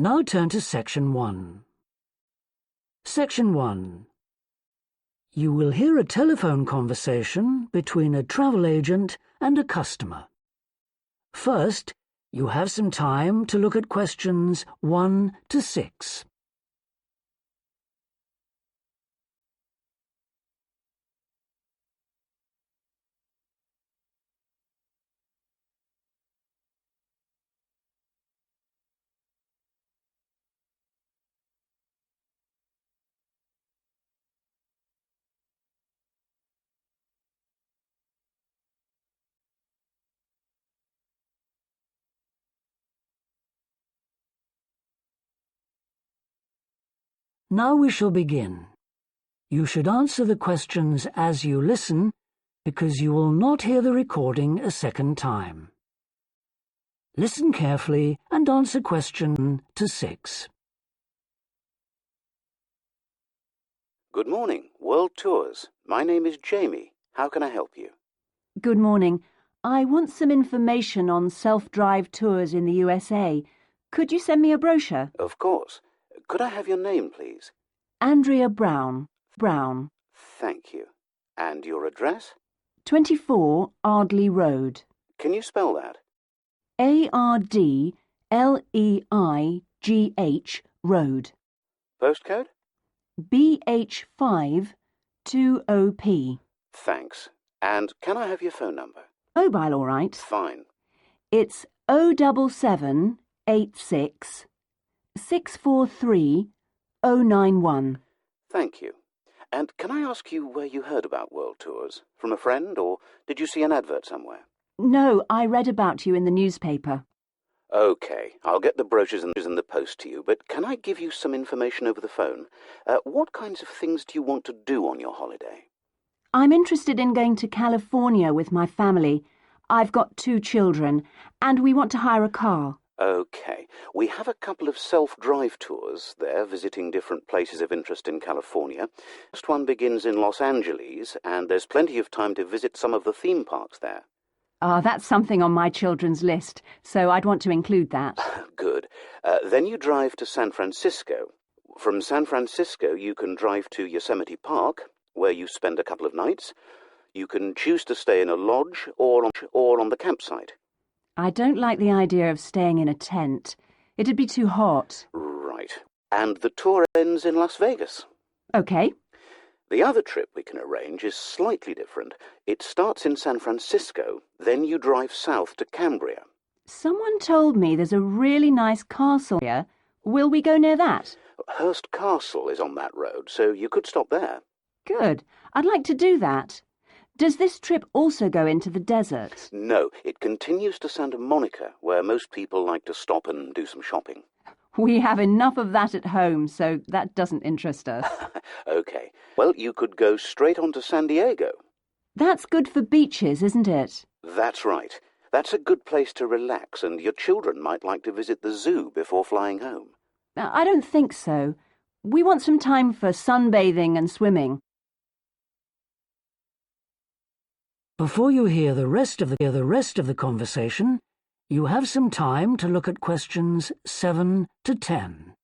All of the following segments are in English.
Now turn to Section 1. Section 1. You will hear a telephone conversation between a travel agent and a customer. First, you have some time to look at questions 1 to 6. Now we shall begin. You should answer the questions as you listen, because you will not hear the recording a second time. Listen carefully and answer question to 6. Good morning, World Tours. My name is Jamie. How can I help you? Good morning. I want some information on self-drive tours in the USA. Could you send me a brochure? Of course. Could I have your name, please? Andrea Brown. Brown. Thank you. And your address? 24 Ardley Road. Can you spell that? Ardleigh Road. Postcode? BH5 2OP. Thanks. And can I have your phone number? Mobile, all right. Fine. It's 07786 643 091. Thank you. And can I ask you where you heard about World Tours? From a friend, or did you see an advert somewhere? No, I read about you in the newspaper. Okay, I'll get the brochures in the post to you, but can I give you some information over the phone? What kinds of things do you want to do on your holiday? I'm interested in going to California with my family. I've got 2 children, and we want to hire a car. Okay, we have a couple of self-drive tours there, visiting different places of interest in California. First one begins in Los Angeles, and there's plenty of time to visit some of the theme parks there. That's something on my children's list, so I'd want to include that. Good. Then you drive to San Francisco. From San Francisco, you can drive to Yosemite Park, where you spend a couple of nights. You can choose to stay in a lodge or on the campsite. I don't like the idea of staying in a tent. It'd be too hot. Right. And the tour ends in Las Vegas. Okay. The other trip we can arrange is slightly different. It starts in San Francisco, then you drive south to Cambria. Someone told me there's a really nice castle here. Will we go near that? Hearst Castle is on that road, so you could stop there. Good. I'd like to do that. Does this trip also go into the desert? No, it continues to Santa Monica, where most people like to stop and do some shopping. We have enough of that at home, so that doesn't interest us. Okay. Well, you could go straight on to San Diego. That's good for beaches, isn't it? That's right. That's a good place to relax, and your children might like to visit the zoo before flying home. I don't think so. We want some time for sunbathing and swimming. Before you hear the rest of the conversation, you have some time to look at questions 7 to 10.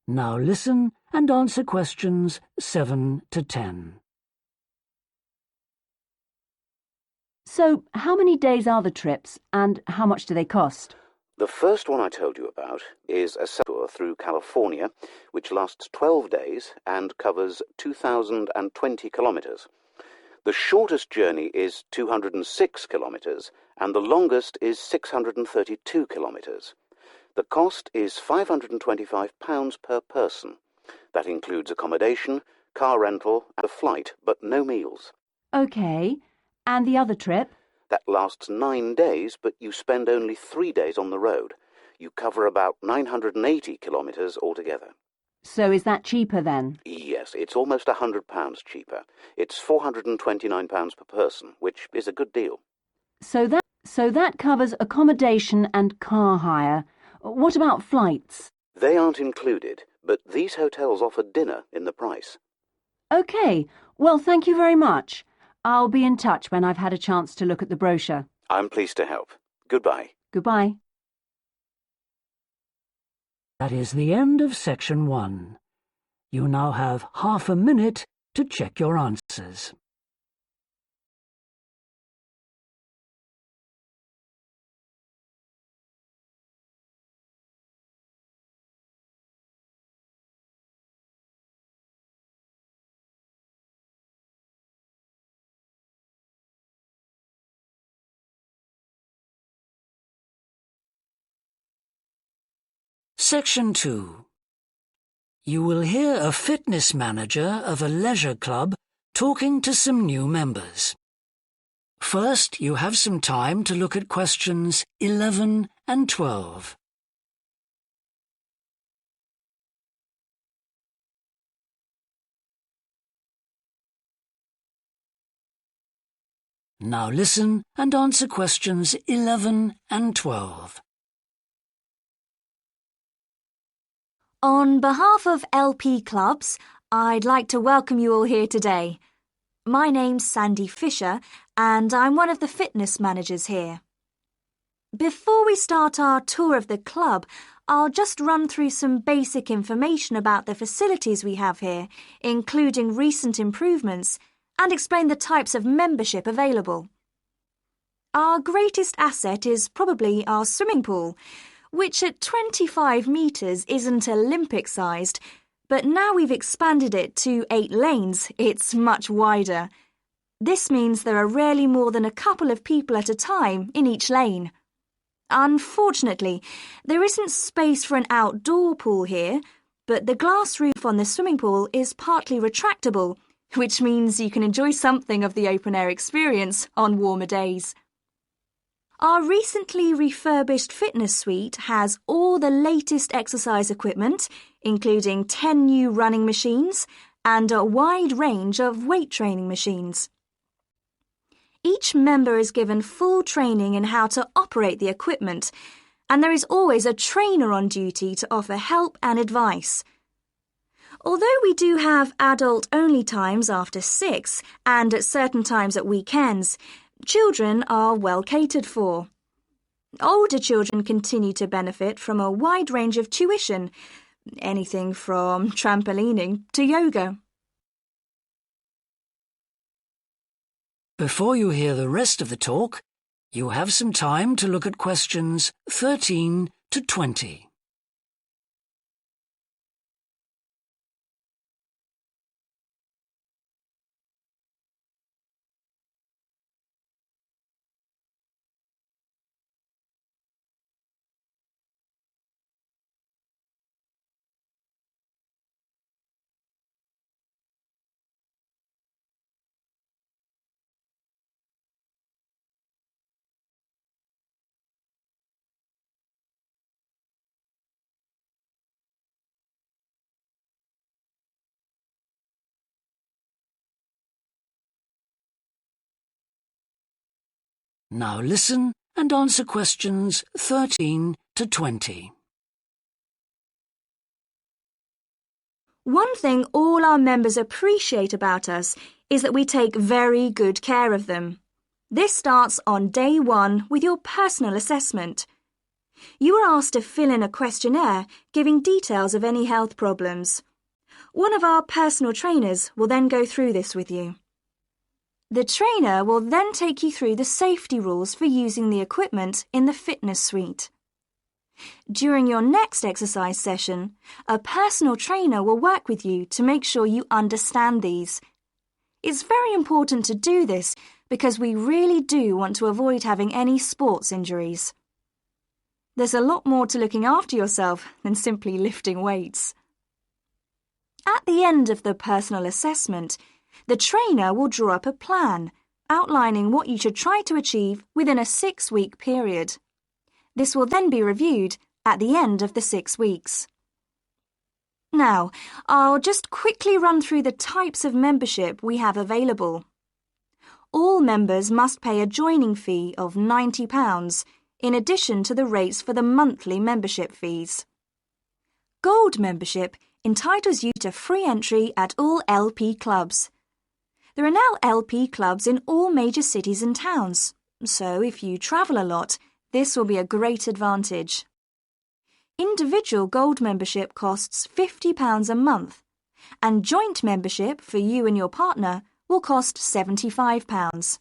Now listen and answer questions 7 to 10. So, how many days are the trips, and how much do they cost? The first one I told you about is a tour through California, which lasts 12 days and covers 2,020 kilometers. The shortest journey is 206 kilometers, and the longest is 632 kilometers. The cost is £525 per person. That includes accommodation, car rental, and a flight, but no meals. Okay. And the other trip? That lasts 9 days, but you spend only 3 days on the road. You cover about 980 kilometres altogether. So is that cheaper then? Yes, it's almost £100 cheaper. It's £429 per person, which is a good deal. So So that covers accommodation and car hire. What about flights? They aren't included, but these hotels offer dinner in the price. OK, well, thank you very much. I'll be in touch when I've had a chance to look at the brochure. I'm pleased to help. Goodbye. Goodbye. That is the end of section 1. You now have half a minute to check your answers. Section 2. You will hear a fitness manager of a leisure club talking to some new members. First, you have some time to look at questions 11 and 12. Now listen and answer questions 11 and 12. On behalf of LP Clubs, I'd like to welcome you all here today. My name's Sandy Fisher, and I'm one of the fitness managers here. Before we start our tour of the club, I'll just run through some basic information about the facilities we have here, including recent improvements, and explain the types of membership available. Our greatest asset is probably our swimming pool, which at 25 metres isn't Olympic-sized, but now we've expanded it to 8 lanes, it's much wider. This means there are rarely more than a couple of people at a time in each lane. Unfortunately, there isn't space for an outdoor pool here, but the glass roof on the swimming pool is partly retractable, which means you can enjoy something of the open-air experience on warmer days. Our recently refurbished fitness suite has all the latest exercise equipment, including 10 new running machines and a wide range of weight training machines. Each member is given full training in how to operate the equipment, and there is always a trainer on duty to offer help and advice. Although we do have adult-only times after 6 and at certain times at weekends, children are well catered for. Older children continue to benefit from a wide range of tuition, anything from trampolining to yoga. Before you hear the rest of the talk, you have some time to look at questions 13 to 20. Now listen and answer questions 13 to 20. One thing all our members appreciate about us is that we take very good care of them. This starts on day 1 with your personal assessment. You are asked to fill in a questionnaire giving details of any health problems. One of our personal trainers will then go through this with you. The trainer will then take you through the safety rules for using the equipment in the fitness suite. During your next exercise session, a personal trainer will work with you to make sure you understand these. It's very important to do this because we really do want to avoid having any sports injuries. There's a lot more to looking after yourself than simply lifting weights. At the end of the personal assessment, the trainer will draw up a plan outlining what you should try to achieve within a 6-week period. This will then be reviewed at the end of the 6 weeks. Now, I'll just quickly run through the types of membership we have available. all members must pay a joining fee of £90 in addition to the rates for the monthly membership fees. Gold membership entitles you to free entry at all LP clubs. There are now LP clubs in all major cities and towns, so if you travel a lot, this will be a great advantage. Individual gold membership costs £50 a month, and joint membership for you and your partner will cost £75.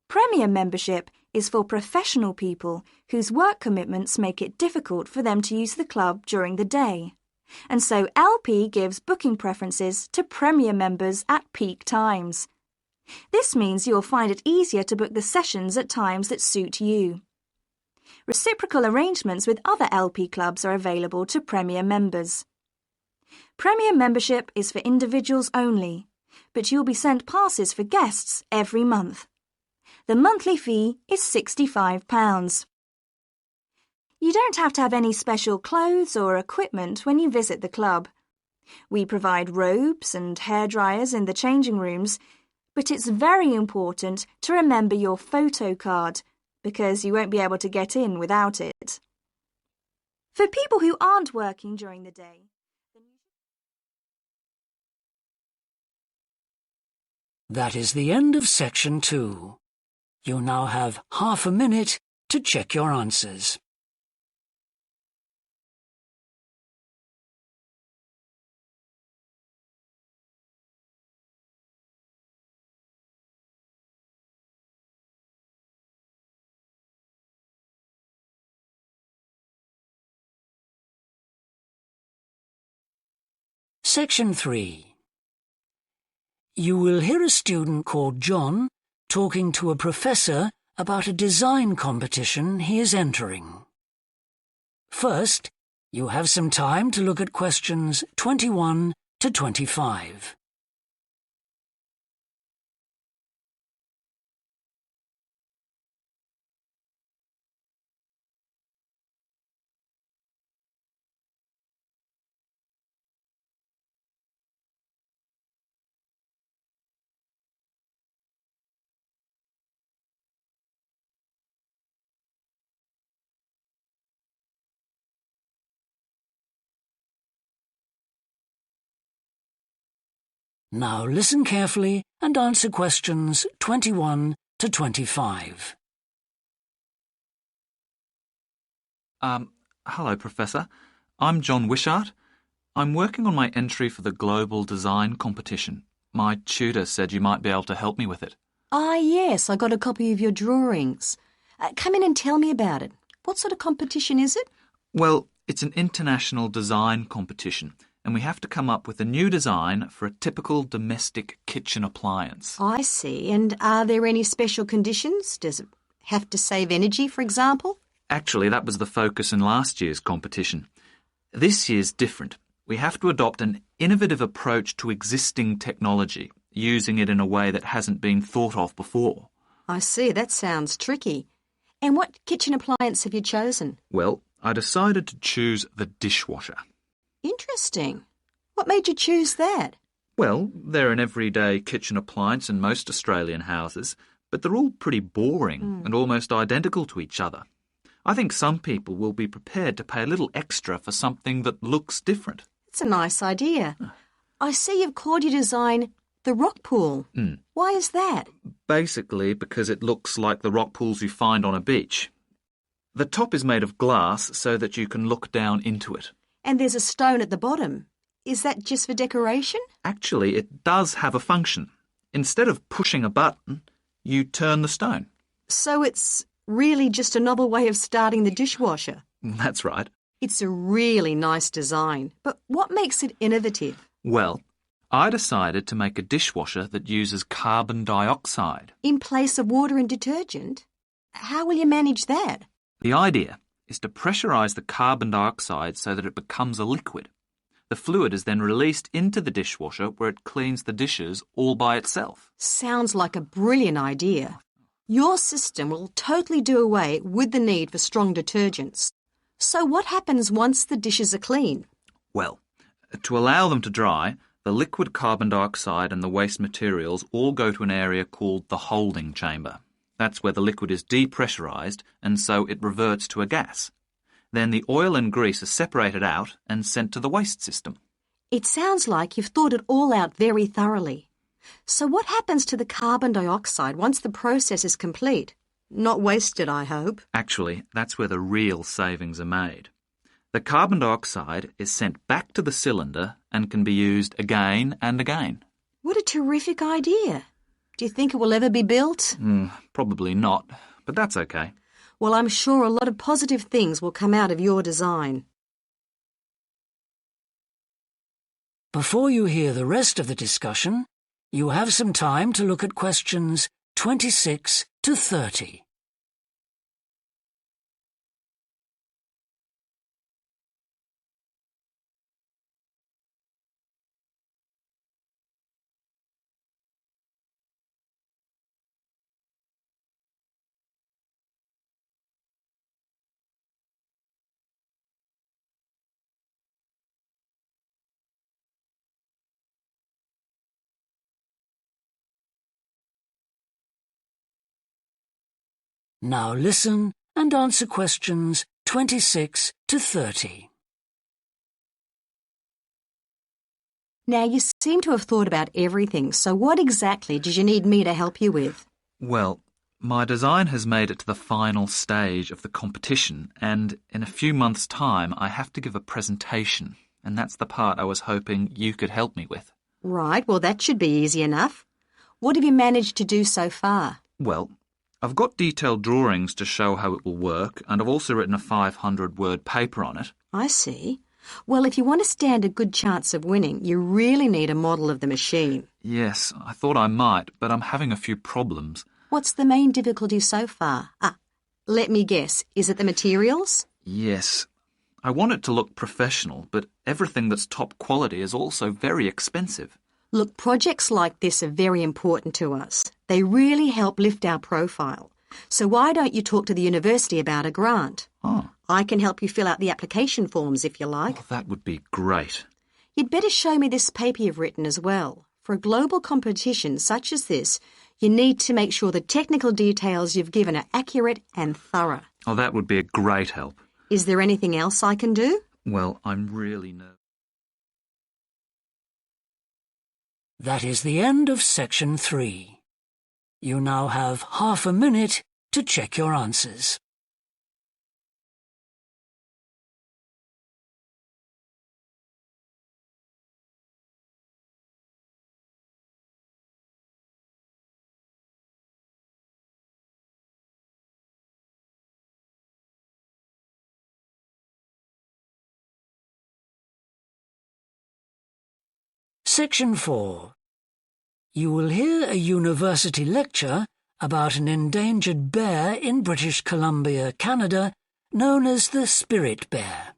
Premium membership is for professional people whose work commitments make it difficult for them to use the club during the day, and so LP gives booking preferences to Premier members at peak times. This means you'll find it easier to book the sessions at times that suit you. Reciprocal arrangements with other LP clubs are available to Premier members. Premier membership is for individuals only, but you'll be sent passes for guests every month. The monthly fee is £65. You don't have to have any special clothes or equipment when you visit the club. We provide robes and hairdryers in the changing rooms, but it's very important to remember your photo card, because you won't be able to get in without it. For people who aren't working during the day, That is the end of section 2. You now have half a minute to check your answers. Section 3. You will hear a student called John talking to a professor about a design competition he is entering. First, you have some time to look at questions 21 to 25. Now listen carefully and answer questions 21 to 25. Hello, Professor. I'm John Wishart. I'm working on my entry for the Global Design Competition. My tutor said you might be able to help me with it. Ah, yes, I got a copy of your drawings. Come in and tell me about it. What sort of competition is it? Well, it's an international design competition, and we have to come up with a new design for a typical domestic kitchen appliance. I see. And are there any special conditions? Does it have to save energy, for example? Actually, that was the focus in last year's competition. This year's different. We have to adopt an innovative approach to existing technology, using it in a way that hasn't been thought of before. I see. That sounds tricky. And what kitchen appliance have you chosen? Well, I decided to choose the dishwasher. Interesting. What made you choose that? Well, they're an everyday kitchen appliance in most Australian houses, but they're all pretty boring and almost identical to each other. I think some people will be prepared to pay a little extra for something that looks different. It's a nice idea. I see you've called your design the rock pool. Why is that? Basically because it looks like the rock pools you find on a beach. The top is made of glass so that you can look down into it. And there's a stone at the bottom. Is that just for decoration? Actually, it does have a function. Instead of pushing a button, you turn the stone. So it's really just a novel way of starting the dishwasher. That's right. It's a really nice design, but what makes it innovative? Well, I decided to make a dishwasher that uses carbon dioxide. In place of water and detergent? How will you manage that? The idea is to pressurise the carbon dioxide so that it becomes a liquid. The fluid is then released into the dishwasher where it cleans the dishes all by itself. Sounds like a brilliant idea. Your system will totally do away with the need for strong detergents. So what happens once the dishes are clean? Well, to allow them to dry, The liquid carbon dioxide and the waste materials all go to an area called the holding chamber. That's where the liquid is depressurized and so it reverts to a gas. Then the oil and grease are separated out and sent to the waste system. It sounds like you've thought it all out very thoroughly. So what happens to the carbon dioxide once the process is complete? Not wasted, I hope. Actually, that's where the real savings are made. The carbon dioxide is sent back to the cylinder and can be used again and again. What a terrific idea. Do you think it will ever be built? Probably not, but that's okay. Well, I'm sure a lot of positive things will come out of your design. Before you hear the rest of the discussion, you have some time to look at questions 26 to 30. Now listen and answer questions 26 to 30. Now, you seem to have thought about everything, so what exactly did you need me to help you with? Well, my design has made it to the final stage of the competition, and in a few months' time I have to give a presentation, and that's the part I was hoping you could help me with. Right, well, that should be easy enough. What have you managed to do so far? Well, I've got detailed drawings to show how it will work, and I've also written a 500-word paper on it. I see. Well, if you want to stand a good chance of winning, you really need a model of the machine. Yes, I thought I might, but I'm having a few problems. What's the main difficulty so far? Let me guess. Is it the materials? Yes. I want it to look professional, but everything that's top quality is also very expensive. Look, projects like this are very important to us. They really help lift our profile. So why don't you talk to the university about a grant? Oh. I can help you fill out the application forms if you like. Oh, that would be great. You'd better show me this paper you've written as well. For a global competition such as this, you need to make sure the technical details you've given are accurate and thorough. Oh, that would be a great help. Is there anything else I can do? Well, I'm really nervous. That is the end of section 3. You now have half a minute to check your answers. Section 4. You will hear a university lecture about an endangered bear in British Columbia, Canada, known as the spirit bear.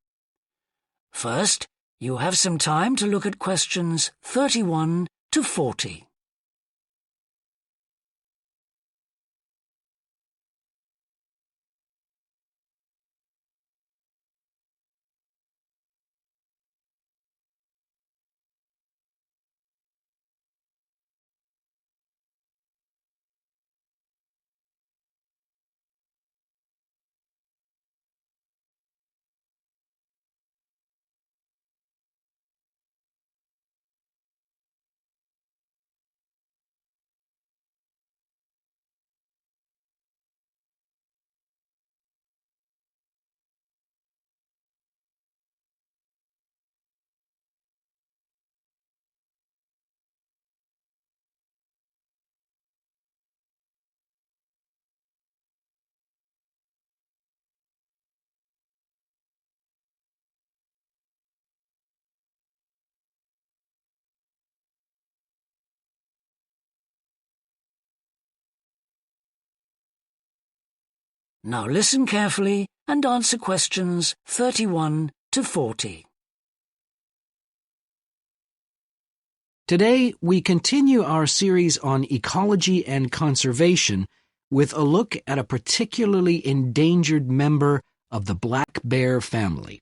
First, you have some time to look at questions 31 to 40. Now listen carefully and answer questions 31 to 40. Today, we continue our series on ecology and conservation with a look at a particularly endangered member of the black bear family.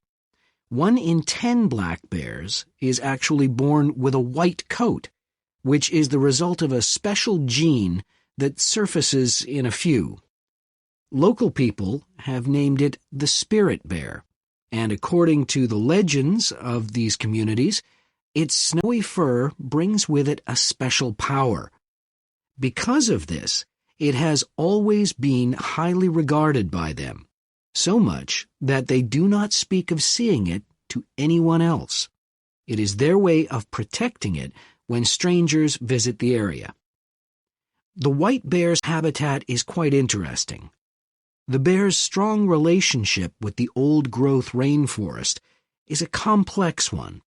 1 in 10 black bears is actually born with a white coat, which is the result of a special gene that surfaces in a few. Local people have named it the spirit bear, and according to the legends of these communities, its snowy fur brings with it a special power. Because of this, it has always been highly regarded by them, so much that they do not speak of seeing it to anyone else. It is their way of protecting it when strangers visit the area. The white bear's habitat is quite interesting. The bear's strong relationship with the old-growth rainforest is a complex one.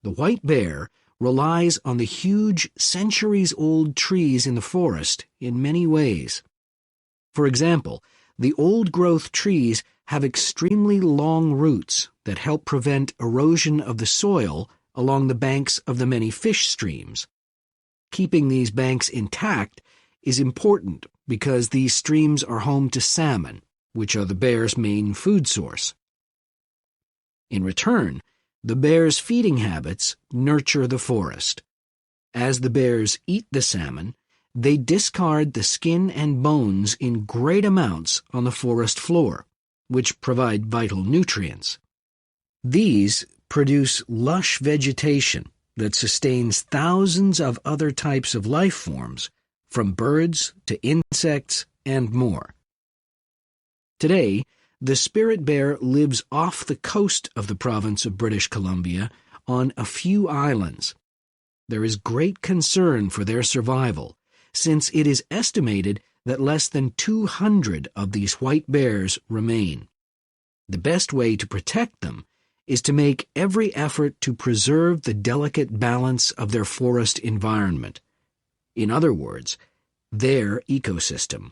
The white bear relies on the huge, centuries-old trees in the forest in many ways. For example, the old-growth trees have extremely long roots that help prevent erosion of the soil along the banks of the many fish streams. Keeping these banks intact is important because these streams are home to salmon, which are the bear's main food source. In return, the bear's feeding habits nurture the forest. As the bears eat the salmon, they discard the skin and bones in great amounts on the forest floor, which provide vital nutrients. These produce lush vegetation that sustains thousands of other types of life forms, from birds to insects and more. Today, the spirit bear lives off the coast of the province of British Columbia on a few islands. There is great concern for their survival, since it is estimated that less than 200 of these white bears remain. The best way to protect them is to make every effort to preserve the delicate balance of their forest environment. In other words, their ecosystem.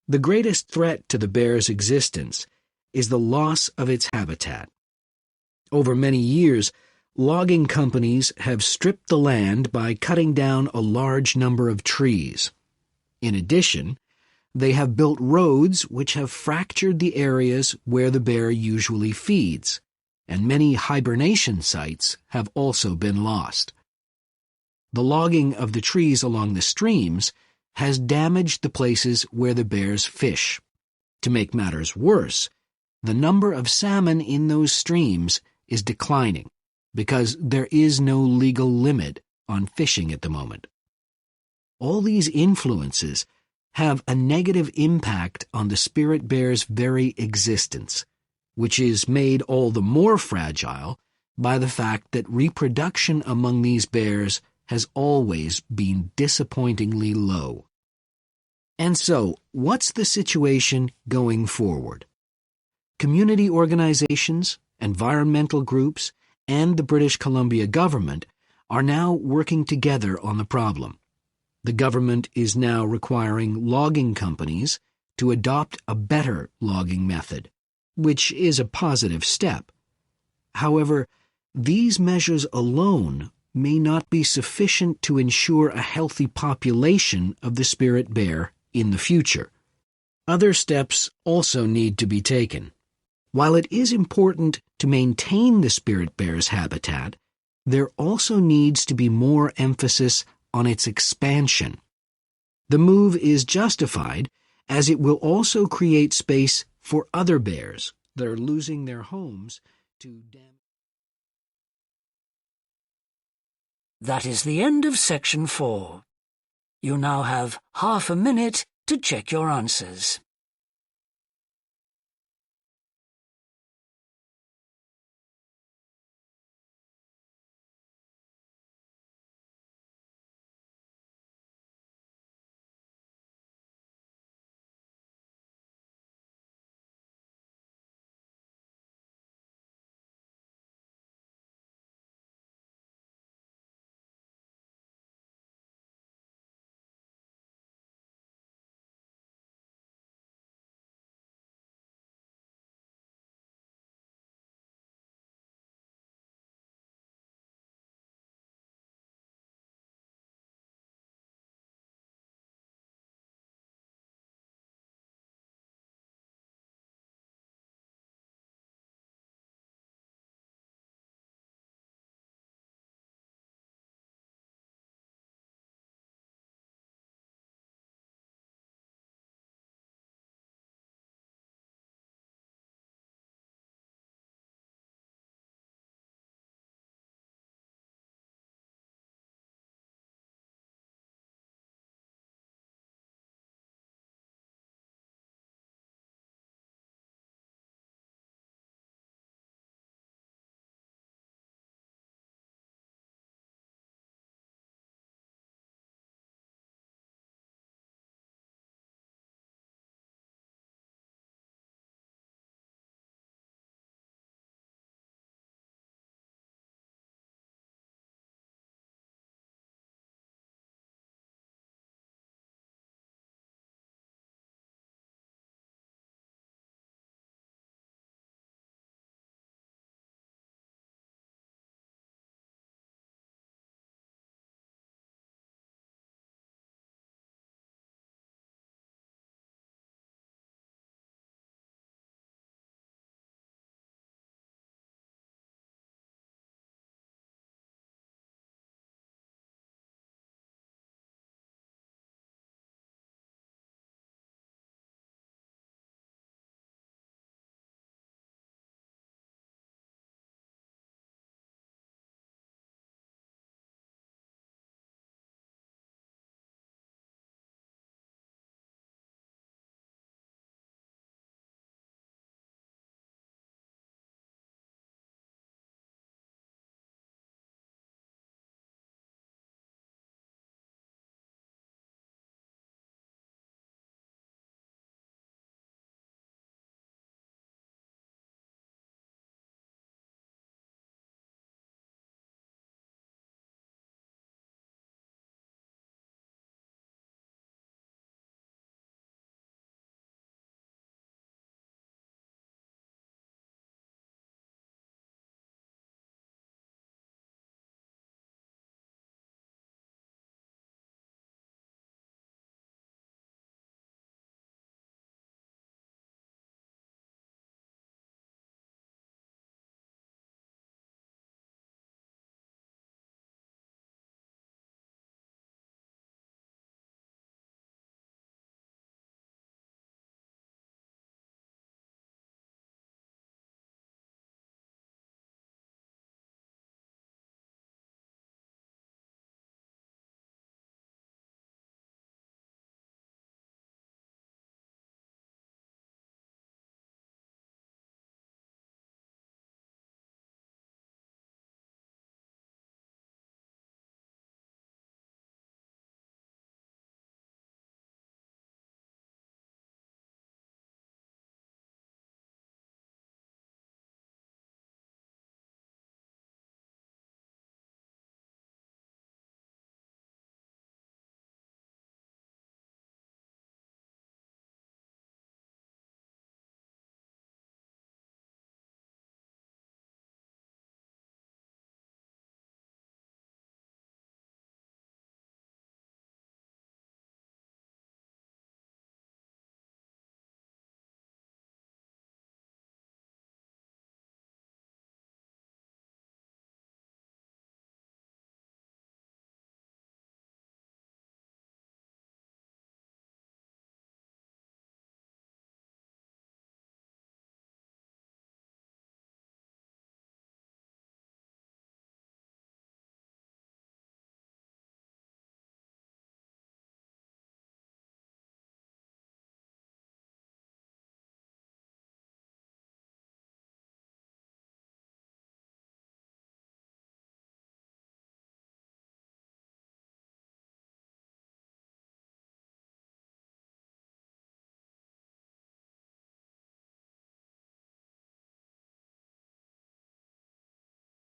The greatest threat to the bear's existence is the loss of its habitat. Over many years, logging companies have stripped the land by cutting down a large number of trees. In addition, they have built roads which have fractured the areas where the bear usually feeds, and many hibernation sites have also been lost. The logging of the trees along the streams has damaged the places where the bears fish. To make matters worse, the number of salmon in those streams is declining because there is no legal limit on fishing at the moment. All these influences have a negative impact on the spirit bear's very existence, which is made all the more fragile by the fact that reproduction among these bears has always been disappointingly low. And so, what's the situation going forward? Community organizations, environmental groups, and the British Columbia government are now working together on the problem. The government is now requiring logging companies to adopt a better logging method, which is a positive step. However, these measures alone may not be sufficient to ensure a healthy population of the spirit bear in the future. Other steps also need to be taken. While it is important to maintain the spirit bear's habitat, there also needs to be more emphasis on its expansion. The move is justified as it will also create space for other bears that are losing their homes to damage. That is the end of section 4. You now have half a minute to check your answers.